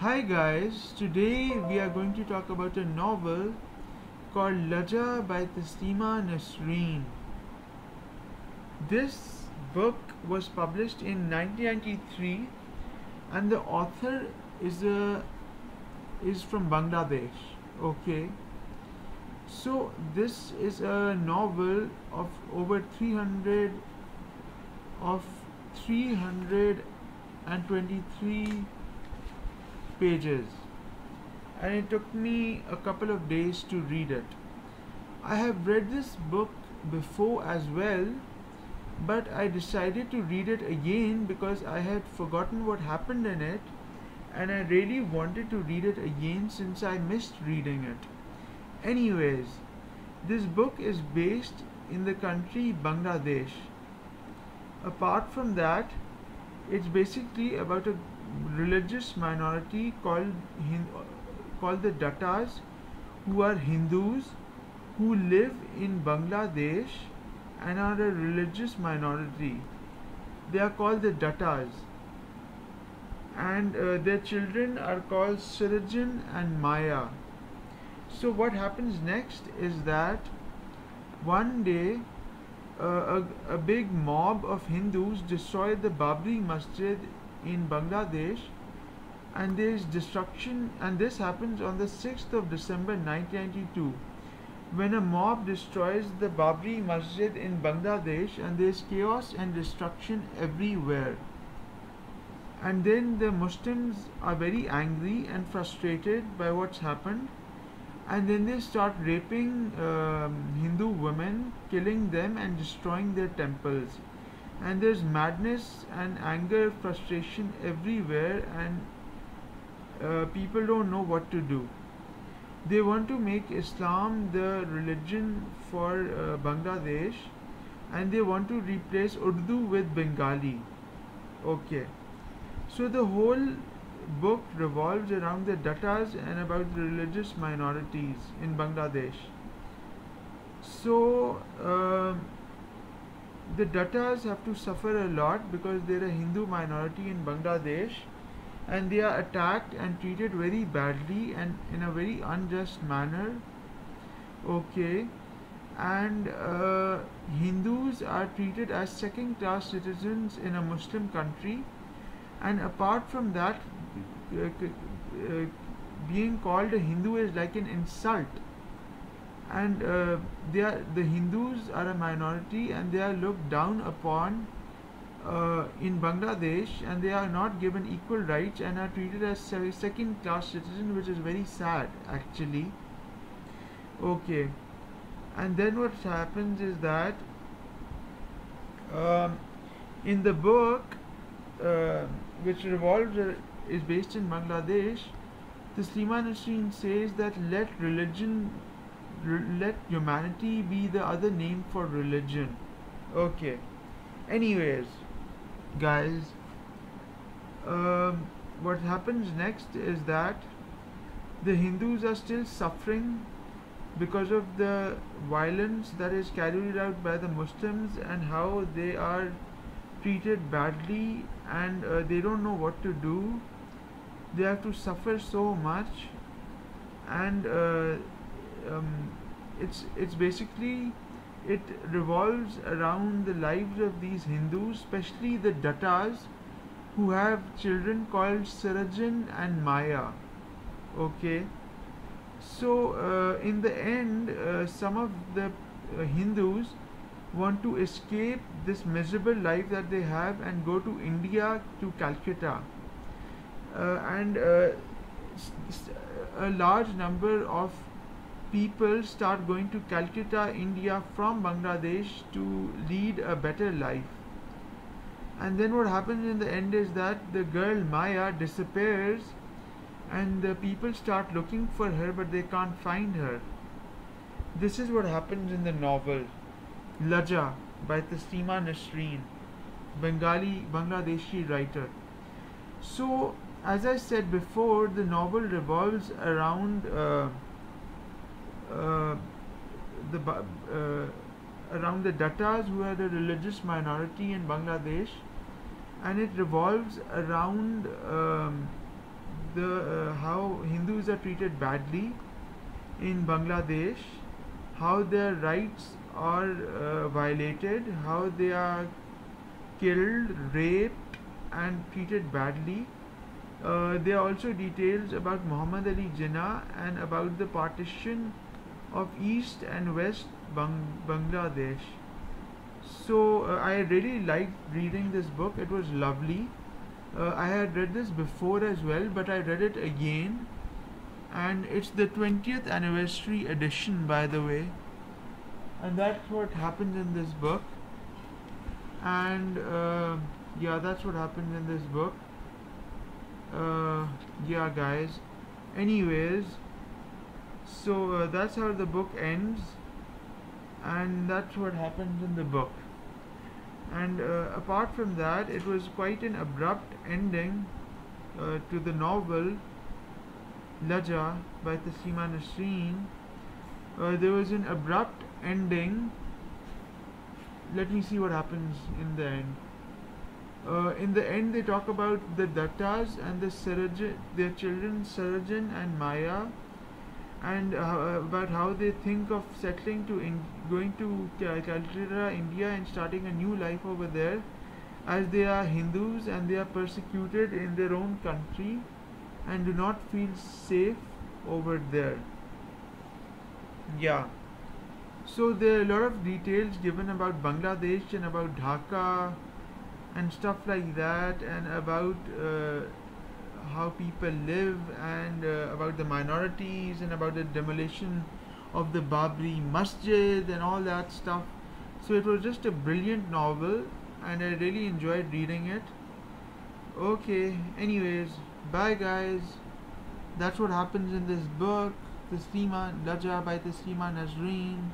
Hi guys, today we are going to talk about a novel called Lajja by Taslima Nasrin. This book was published in 1993 and the author is from Bangladesh. Okay. So this is a novel of over 323 pages, and it took me a couple of days to read it. I have read this book before as well, but I decided to read it again because I had forgotten what happened in it, and I really wanted to read it again since I missed reading it. Anyways, this book is based in the country Bangladesh. Apart from that, it's basically about a religious minority called the Dattas, who are Hindus who live in Bangladesh and are a religious minority. They are called the Dattas, and their children are called Sirajan and Maya. So what happens next is that one day a big mob of Hindus destroyed the Babri Masjid in Bangladesh, and there is destruction, and this happens on the 6th of December 1992, when a mob destroys the Babri Masjid in Bangladesh, and there is chaos and destruction everywhere. And then the Muslims are very angry and frustrated by what's happened, and then they start raping Hindu women, killing them and destroying their temples. And there's madness and anger, frustration everywhere, and people don't know what to do. They want to make Islam the religion for Bangladesh, and they want to replace Urdu with Bengali. Okay. So the whole book revolves around the Dattas and about the religious minorities in Bangladesh. So the Dattas have to suffer a lot because they're a Hindu minority in Bangladesh, and they are attacked and treated very badly and in a very unjust manner. Okay. And Hindus are treated as second class citizens in a Muslim country, and apart from that, being called a Hindu is like an insult. And the Hindus are a minority, and they are looked down upon in Bangladesh, and they are not given equal rights and are treated as second class citizens, which is very sad actually. Okay. And then what happens is that in the book, which is based in Bangladesh, Taslima Nasrin says that let humanity be the other name for religion. Okay. Anyways, guys, what happens next is that the Hindus are still suffering because of the violence that is carried out by the Muslims and how they are treated badly, and they don't know what to do. They have to suffer so much, and it's basically, it revolves around the lives of these Hindus, especially the Dattas, who have children called Sirajan and Maya. Okay. So in the end, some of the Hindus want to escape this miserable life that they have and go to India, to Calcutta, and a large number of people start going to Calcutta, India from Bangladesh to lead a better life. And then what happens in the end is that the girl Maya disappears, and the people start looking for her, but they can't find her. This is what happens in the novel Lajja by Taslima Nasrin, Bangladeshi writer. So, as I said before, the novel revolves around around the Dattas, who are the religious minority in Bangladesh, and it revolves around the how Hindus are treated badly in Bangladesh, how their rights are violated, how they are killed, raped, and treated badly. There are also details about Muhammad Ali Jinnah and about the partition of East and West Bangladesh. So I really liked reading this book. It was lovely. I had read this before as well, but I read it again, and it's the 20th anniversary edition, by the way. And that's what happens in this book. And yeah, that's what happens in this book. Yeah, guys. Anyways, so that's how the book ends, and that's what happens in the book. And apart from that, it was quite an abrupt ending to the novel Lajja by Taslima Nasrin. There was an abrupt ending. Let me see what happens in the end. In the end, they talk about the Dattas and their children Sarajan and Maya, and about how they think of settling going to Calcutta, India, and starting a new life over there, as they are Hindus and they are persecuted in their own country and do not feel safe over there. Yeah. So there are a lot of details given about Bangladesh and about Dhaka and stuff like that, and about how people live, and about the minorities, and about the demolition of the Babri Masjid and all that stuff. So it was just a brilliant novel, and I really enjoyed reading it. Okay, anyways, bye guys. That's what happens in this book, Taslima Lajja by Taslima Nasrin.